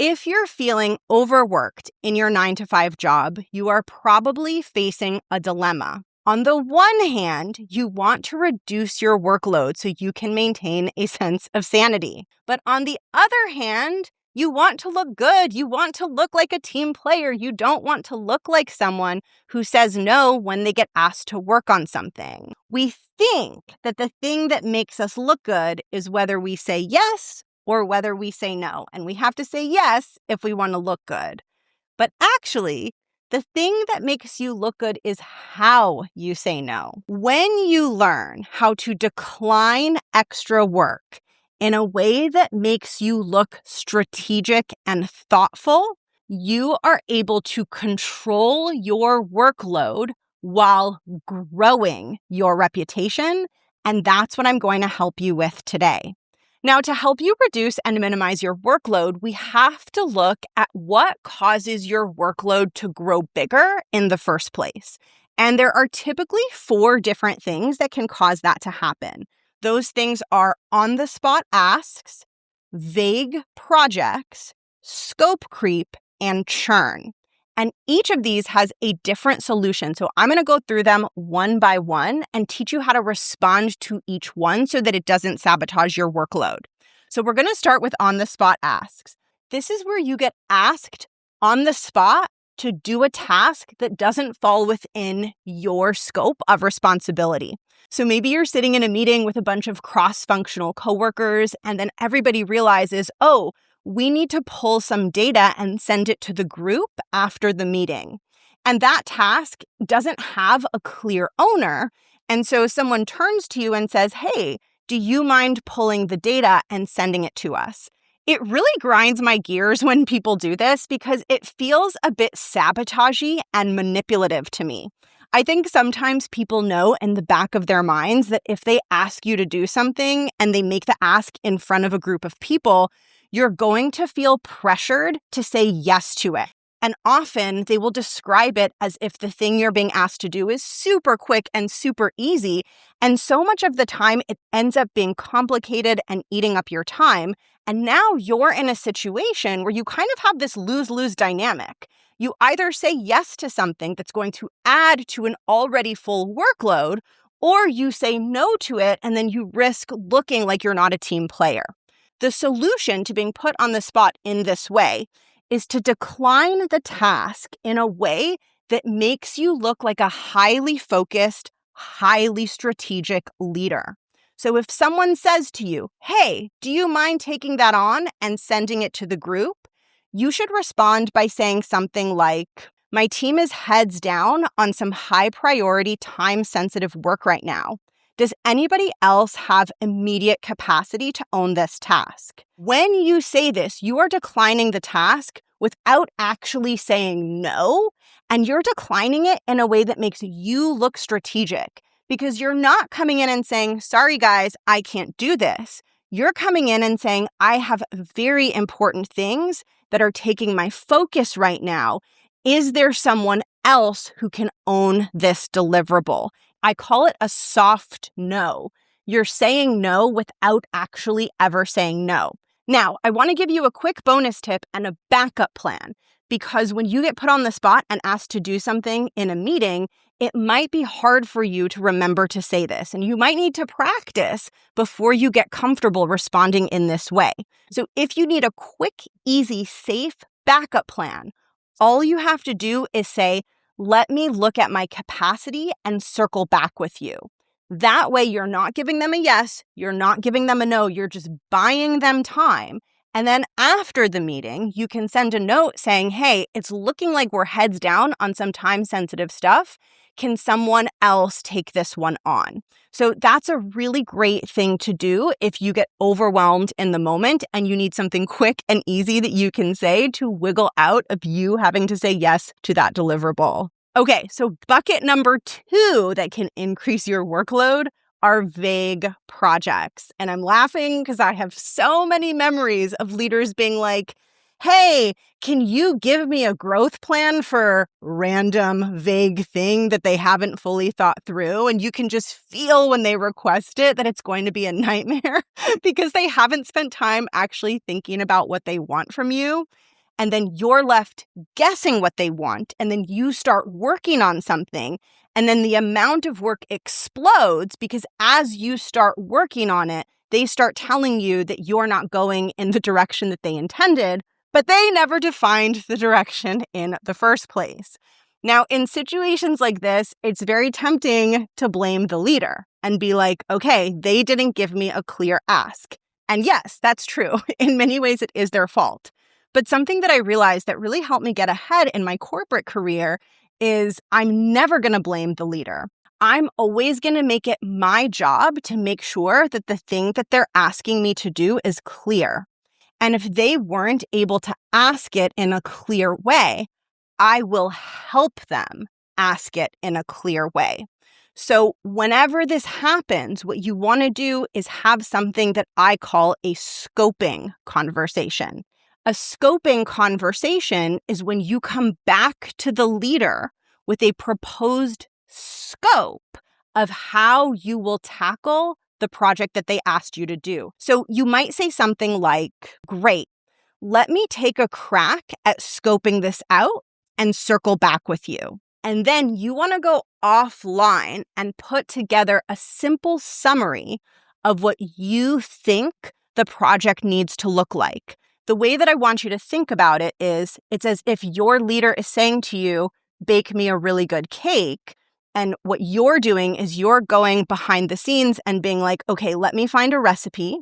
If you're feeling overworked in your 9-to-5 job, you are probably facing a dilemma. On the one hand, you want to reduce your workload so you can maintain a sense of sanity. But on the other hand, you want to look good. You want to look like a team player. You don't want to look like someone who says no when they get asked to work on something. We think that the thing that makes us look good is whether we say yes or whether we say no. And we have to say yes if we want to look good. But actually, the thing that makes you look good is how you say no. When you learn how to decline extra work in a way that makes you look strategic and thoughtful, you are able to control your workload while growing your reputation. And that's what I'm going to help you with today. Now, to help you reduce and minimize your workload, we have to look at what causes your workload to grow bigger in the first place. And there are typically 4 different things that can cause that to happen. Those things are on-the-spot asks, vague projects, scope creep, and churn. And each of these has a different solution. So I'm going to go through them one by one and teach you how to respond to each one so that it doesn't sabotage your workload. So we're going to start with on-the-spot asks. This is where you get asked on the spot to do a task that doesn't fall within your scope of responsibility. So maybe you're sitting in a meeting with a bunch of cross-functional coworkers, and then everybody realizes, oh, we need to pull some data and send it to the group after the meeting. And that task doesn't have a clear owner. And so someone turns to you and says, hey, do you mind pulling the data and sending it to us? It really grinds my gears when people do this because it feels a bit sabotagey and manipulative to me. I think sometimes people know in the back of their minds that if they ask you to do something and they make the ask in front of a group of people, you're going to feel pressured to say yes to it. And often they will describe it as if the thing you're being asked to do is super quick and super easy. And so much of the time, it ends up being complicated and eating up your time. And now you're in a situation where you kind of have this lose-lose dynamic. You either say yes to something that's going to add to an already full workload, or you say no to it, and then you risk looking like you're not a team player. The solution to being put on the spot in this way is to decline the task in a way that makes you look like a highly focused, highly strategic leader. So if someone says to you, hey, do you mind taking that on and sending it to the group? You should respond by saying something like, my team is heads down on some high priority, time-sensitive work right now. Does anybody else have immediate capacity to own this task? When you say this, you are declining the task without actually saying no, and you're declining it in a way that makes you look strategic because you're not coming in and saying, sorry guys, I can't do this. You're coming in and saying, I have very important things that are taking my focus right now. Is there someone else who can own this deliverable? I call it a soft no. You're saying no without actually ever saying no. Now, I want to give you a quick bonus tip and a backup plan because when you get put on the spot and asked to do something in a meeting, it might be hard for you to remember to say this, and you might need to practice before you get comfortable responding in this way. So if you need a quick, easy, safe backup plan, all you have to do is say, let me look at my capacity and circle back with you. That way, you're not giving them a yes, you're not giving them a no, you're just buying them time. And then after the meeting, you can send a note saying, hey, it's looking like we're heads down on some time-sensitive stuff. Can someone else take this one on? So that's a really great thing to do if you get overwhelmed in the moment and you need something quick and easy that you can say to wiggle out of you having to say yes to that deliverable. Okay, so bucket number 2 that can increase your workload are vague projects. And I'm laughing because I have so many memories of leaders being like, hey, can you give me a growth plan for random vague thing that they haven't fully thought through? And you can just feel when they request it that it's going to be a nightmare because they haven't spent time actually thinking about what they want from you. And then you're left guessing what they want. And then you start working on something. And then the amount of work explodes because as you start working on it, they start telling you that you're not going in the direction that they intended, but they never defined the direction in the first place. Now, in situations like this, it's very tempting to blame the leader and be like, okay, they didn't give me a clear ask. And yes, that's true. In many ways, it is their fault. But something that I realized that really helped me get ahead in my corporate career is I'm never going to blame the leader. I'm always going to make it my job to make sure that the thing that they're asking me to do is clear. And if they weren't able to ask it in a clear way, I will help them ask it in a clear way. So whenever this happens, what you want to do is have something that I call a scoping conversation. A scoping conversation is when you come back to the leader with a proposed scope of how you will tackle the project that they asked you to do. So you might say something like, great, let me take a crack at scoping this out and circle back with you. And then you want to go offline and put together a simple summary of what you think the project needs to look like. The way that I want you to think about it is it's as if your leader is saying to you, bake me a really good cake. And what you're doing is you're going behind the scenes and being like, okay, let me find a recipe.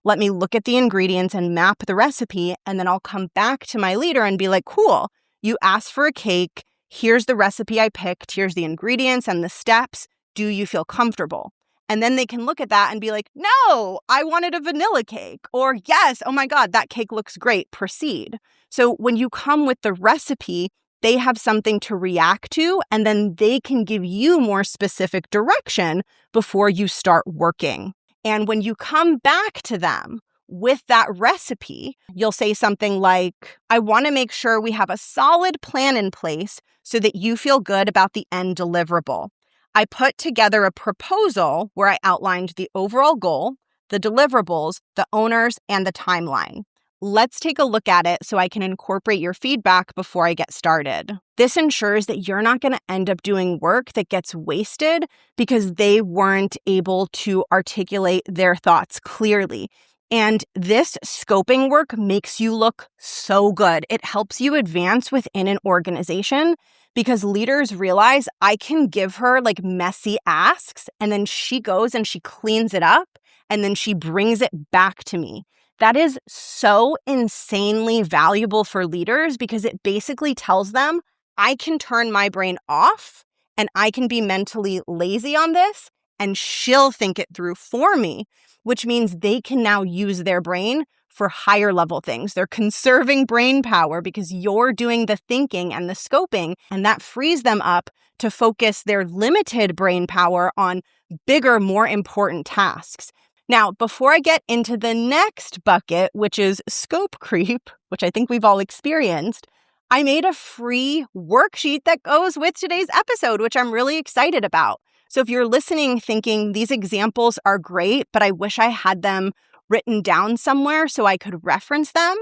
Let me look at the ingredients and map the recipe. And then I'll come back to my leader and be like, cool, you asked for a cake. Here's the recipe I picked. Here's the ingredients and the steps. Do you feel comfortable? And then they can look at that and be like, no, I wanted a vanilla cake. Or yes, oh my God, that cake looks great. Proceed. So when you come with the recipe, they have something to react to, and then they can give you more specific direction before you start working. And when you come back to them with that recipe, you'll say something like, I want to make sure we have a solid plan in place so that you feel good about the end deliverable. I put together a proposal where I outlined the overall goal, the deliverables, the owners, and the timeline. Let's take a look at it so I can incorporate your feedback before I get started. This ensures that you're not going to end up doing work that gets wasted because they weren't able to articulate their thoughts clearly. And this scoping work makes you look so good. It helps you advance within an organization because leaders realize I can give her like messy asks and then she goes and she cleans it up and then she brings it back to me. That is so insanely valuable for leaders because it basically tells them I can turn my brain off and I can be mentally lazy on this and she'll think it through for me, which means they can now use their brain for higher level things. They're conserving brain power because you're doing the thinking and the scoping, and that frees them up to focus their limited brain power on bigger, more important tasks. Now, before I get into the next bucket, which is scope creep, which I think we've all experienced, I made a free worksheet that goes with today's episode, which I'm really excited about. So if you're listening thinking these examples are great, but I wish I had them written down somewhere so I could reference them,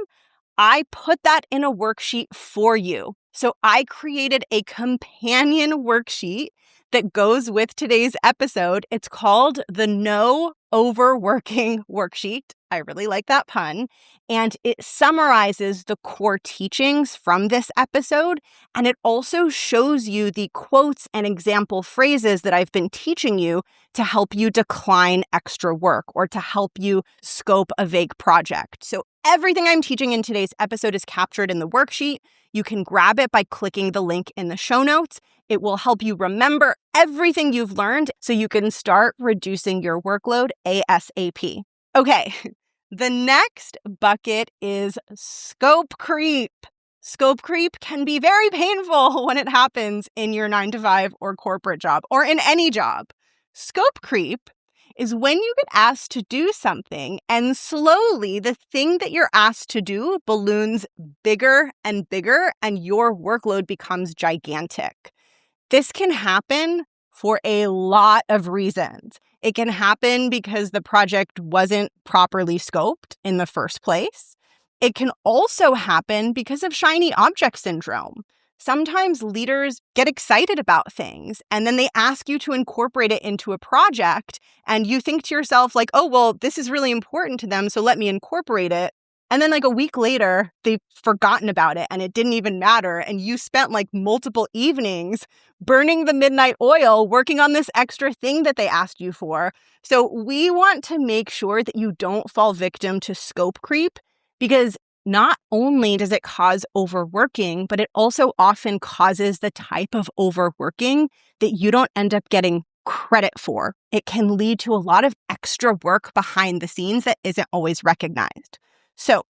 I put that in a worksheet for you. So I created a companion worksheet that goes with today's episode. It's called the No Overworking Worksheet. I really like that pun. And it summarizes the core teachings from this episode. And it also shows you the quotes and example phrases that I've been teaching you to help you decline extra work or to help you scope a vague project. So everything I'm teaching in today's episode is captured in the worksheet. You can grab it by clicking the link in the show notes. It will help you remember everything you've learned so you can start reducing your workload ASAP. Okay, the next bucket is scope creep. Scope creep can be very painful when it happens in your 9-to-5 or corporate job or in any job. Scope creep is when you get asked to do something and slowly the thing that you're asked to do balloons bigger and bigger and your workload becomes gigantic. This can happen for a lot of reasons. It can happen because the project wasn't properly scoped in the first place. It can also happen because of shiny object syndrome. Sometimes leaders get excited about things and then they ask you to incorporate it into a project and you think to yourself like, oh, well, this is really important to them, so let me incorporate it. And then like a week later, they've forgotten about it and it didn't even matter. And you spent like multiple evenings burning the midnight oil working on this extra thing that they asked you for. So we want to make sure that you don't fall victim to scope creep, because not only does it cause overworking, but it also often causes the type of overworking that you don't end up getting credit for. It can lead to a lot of extra work behind the scenes that isn't always recognized. So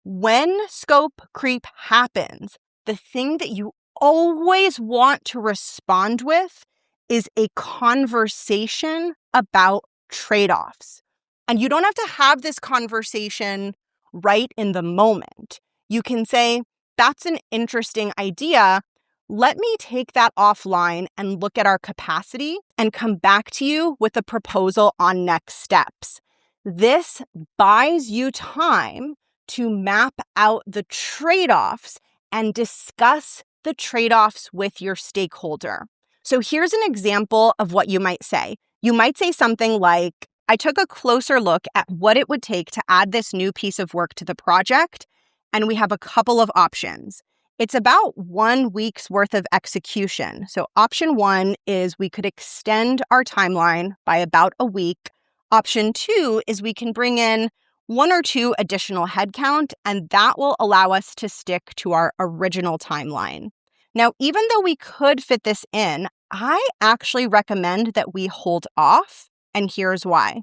when scope creep happens, the thing that you always want to respond with is a conversation about trade-offs. And you don't have to have this conversation right in the moment. You can say, that's an interesting idea. Let me take that offline and look at our capacity and come back to you with a proposal on next steps. This buys you time to map out the trade-offs and discuss the trade-offs with your stakeholder. So here's an example of what you might say. You might say something like, I took a closer look at what it would take to add this new piece of work to the project, and we have a couple of options. It's about 1 week's worth of execution. So option 1 is we could extend our timeline by about a week. Option 2 is we can bring in 1 or 2 additional headcount, and that will allow us to stick to our original timeline. Now, even though we could fit this in, I actually recommend that we hold off, and here's why.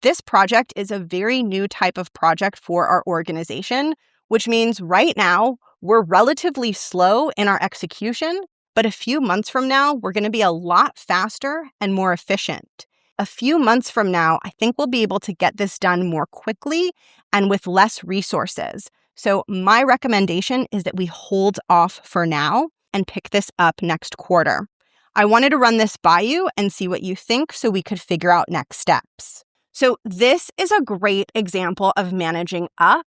This project is a very new type of project for our organization, which means right now we're relatively slow in our execution, but a few months from now, we're going to be a lot faster and more efficient. A few months from now, I think we'll be able to get this done more quickly and with less resources. So my recommendation is that we hold off for now and pick this up next quarter. I wanted to run this by you and see what you think so we could figure out next steps. So this is a great example of managing up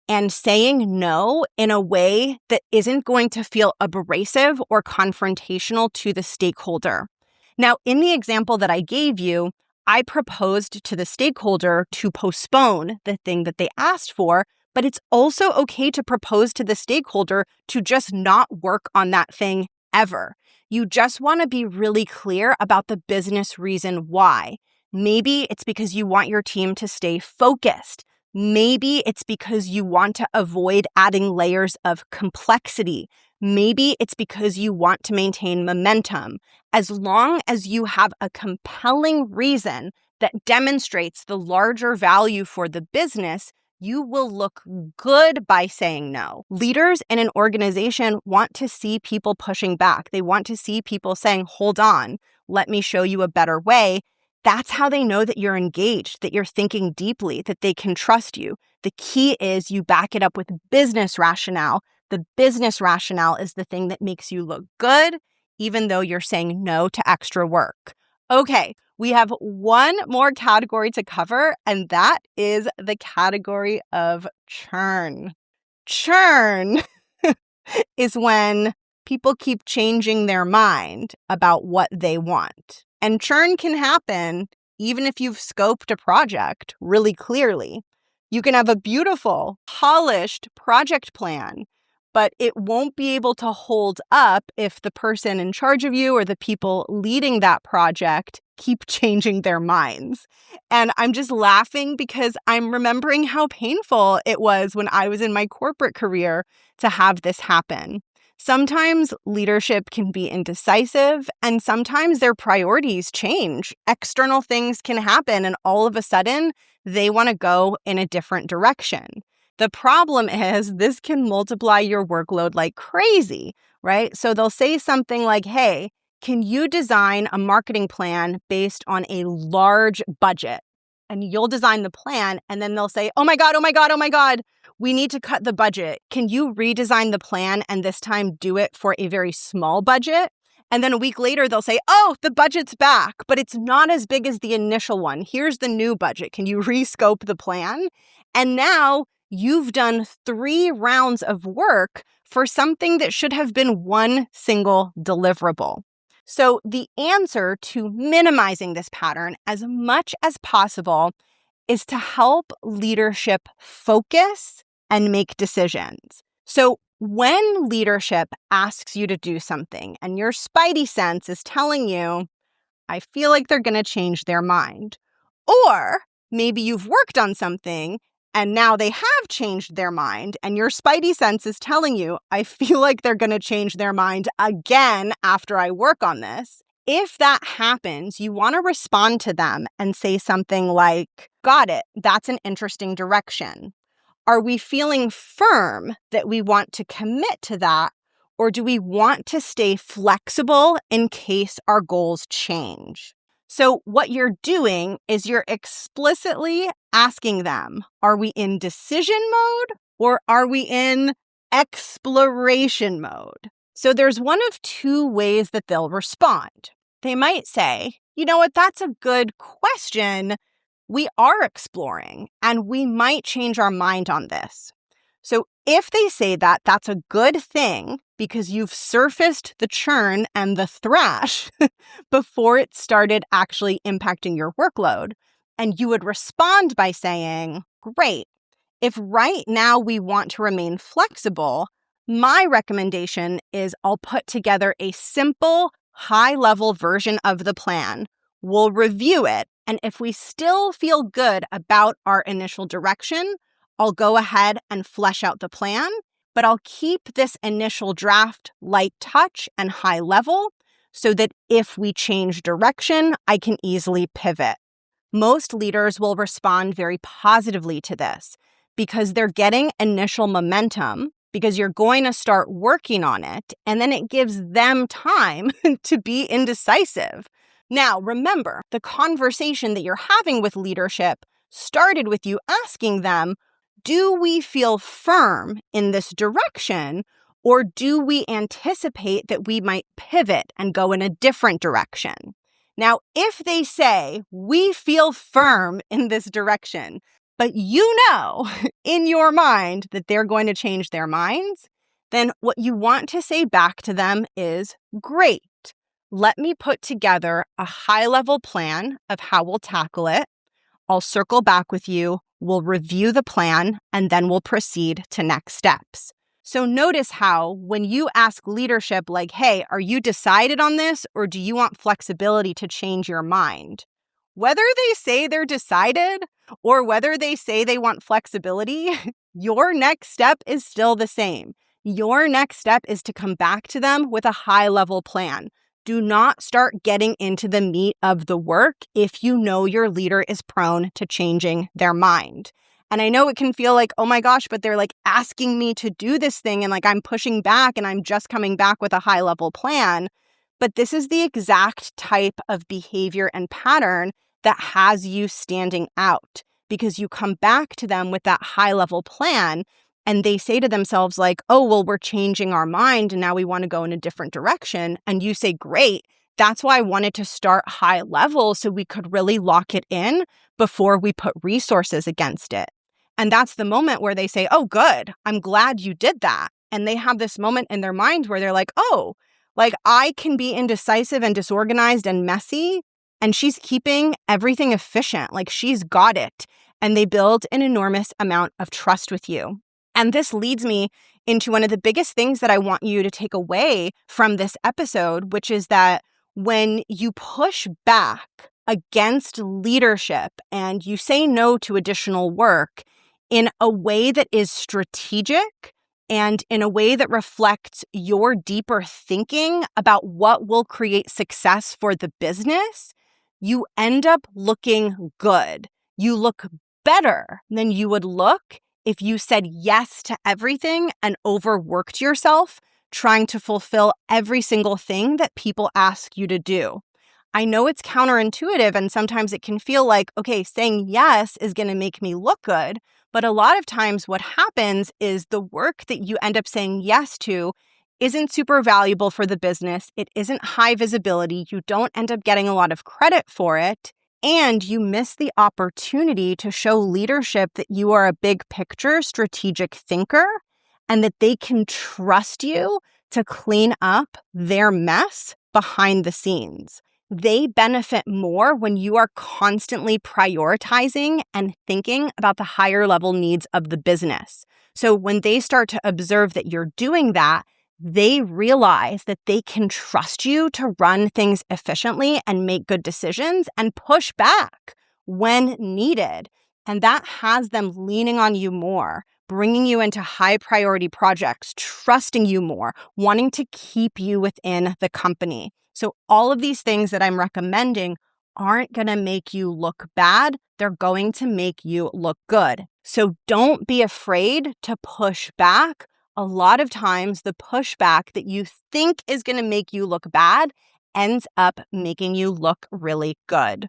and saying no in a way that isn't going to feel abrasive or confrontational to the stakeholder. Now, in the example that I gave you, I proposed to the stakeholder to postpone the thing that they asked for, but it's also okay to propose to the stakeholder to just not work on that thing ever. You just want to be really clear about the business reason why. Maybe it's because you want your team to stay focused. Maybe it's because you want to avoid adding layers of complexity. Maybe it's because you want to maintain momentum. As long as you have a compelling reason that demonstrates the larger value for the business, you will look good by saying no. Leaders in an organization want to see people pushing back. They want to see people saying, hold on, let me show you a better way. That's how they know that you're engaged, that you're thinking deeply, that they can trust you. The key is you back it up with business rationale. The business rationale is the thing that makes you look good, even though you're saying no to extra work. Okay, we have one more category to cover, and that is the category of churn. Churn is when people keep changing their mind about what they want. And churn can happen even if you've scoped a project really clearly. You can have a beautiful, polished project plan, but it won't be able to hold up if the person in charge of you or the people leading that project keep changing their minds. And I'm just laughing because I'm remembering how painful it was when I was in my corporate career to have this happen. Sometimes leadership can be indecisive, and sometimes their priorities change. External things can happen, and all of a sudden, they want to go in a different direction. The problem is this can multiply your workload like crazy, right? So they'll say something like, hey, can you design a marketing plan based on a large budget? And you'll design the plan, and then they'll say, oh my God, we need to cut the budget. Can you redesign the plan and this time do it for a very small budget? And then a week later, they'll say, oh, the budget's back, but it's not as big as the initial one. Here's the new budget. Can you rescope the plan? And now you've done 3 rounds of work for something that should have been one single deliverable. So the answer to minimizing this pattern as much as possible is to help leadership focus and make decisions. So when leadership asks you to do something and your spidey sense is telling you, I feel like they're going to change their mind, or maybe you've worked on something and now they have changed their mind and your spidey sense is telling you, I feel like they're going to change their mind again after I work on this. If that happens, you want to respond to them and say something like, got it, that's an interesting direction. Are we feeling firm that we want to commit to that, or do we want to stay flexible in case our goals change? So what you're doing is you're explicitly asking them, are we in decision mode or are we in exploration mode? So there's one of 2 ways that they'll respond. They might say, you know what, that's a good question. We are exploring and we might change our mind on this. So if they say that, that's a good thing because you've surfaced the churn and the thrash before it started actually impacting your workload. And you would respond by saying, great, if right now we want to remain flexible, my recommendation is I'll put together a simple, high-level version of the plan. We'll review it. And if we still feel good about our initial direction, I'll go ahead and flesh out the plan, but I'll keep this initial draft light touch and high level so that if we change direction, I can easily pivot. Most leaders will respond very positively to this because they're getting initial momentum because you're going to start working on it, and then it gives them time to be indecisive. Now, remember, the conversation that you're having with leadership started with you asking them, do we feel firm in this direction, or do we anticipate that we might pivot and go in a different direction? Now, if they say, we feel firm in this direction, but you know in your mind that they're going to change their minds, then what you want to say back to them is, great. Let me put together a high-level plan of how we'll tackle it. I'll circle back with you, we'll review the plan, and then we'll proceed to next steps. So notice how when you ask leadership like, hey, are you decided on this or do you want flexibility to change your mind? Whether they say they're decided or whether they say they want flexibility, your next step is still the same. Your next step is to come back to them with a high-level plan. Do not start getting into the meat of the work if you know your leader is prone to changing their mind. And I know it can feel like, oh my gosh, but they're like asking me to do this thing and like I'm pushing back and I'm just coming back with a high-level plan. But this is the exact type of behavior and pattern that has you standing out because you come back to them with that high-level plan and they say to themselves like, oh, well, we're changing our mind and now we want to go in a different direction. And you say, great, that's why I wanted to start high level so we could really lock it in before we put resources against it. And that's the moment where they say, oh, good, I'm glad you did that. And they have this moment in their mind where they're like, oh, like I can be indecisive and disorganized and messy, and she's keeping everything efficient, like she's got it. And they build an enormous amount of trust with you. And this leads me into one of the biggest things that I want you to take away from this episode, which is that when you push back against leadership and you say no to additional work in a way that is strategic and in a way that reflects your deeper thinking about what will create success for the business, you end up looking good. You look better than you would look if you said yes to everything and overworked yourself trying to fulfill every single thing that people ask you to do. I know it's counterintuitive and sometimes it can feel like, okay, saying yes is going to make me look good. But a lot of times what happens is the work that you end up saying yes to isn't super valuable for the business. It isn't high visibility. You don't end up getting a lot of credit for it. And you miss the opportunity to show leadership that you are a big picture strategic thinker and that they can trust you to clean up their mess behind the scenes. They benefit more when you are constantly prioritizing and thinking about the higher level needs of the business. So when they start to observe that you're doing that, they realize that they can trust you to run things efficiently and make good decisions and push back when needed. And that has them leaning on you more, bringing you into high priority projects, trusting you more, wanting to keep you within the company. So all of these things that I'm recommending aren't going to make you look bad. They're going to make you look good. So don't be afraid to push back. A lot of times the pushback that you think is going to make you look bad ends up making you look really good.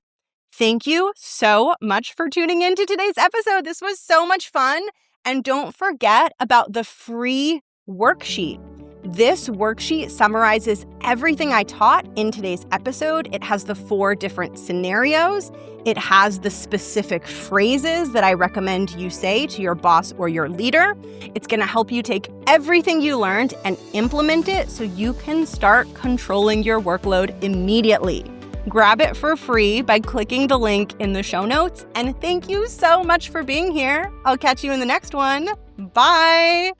Thank you so much for tuning into today's episode. This was so much fun. And don't forget about the free worksheet. This worksheet summarizes everything I taught in today's episode. It has the 4 different scenarios. It has the specific phrases that I recommend you say to your boss or your leader. It's going to help you take everything you learned and implement it so you can start controlling your workload immediately. Grab it for free by clicking the link in the show notes. And thank you so much for being here. I'll catch you in the next one. Bye.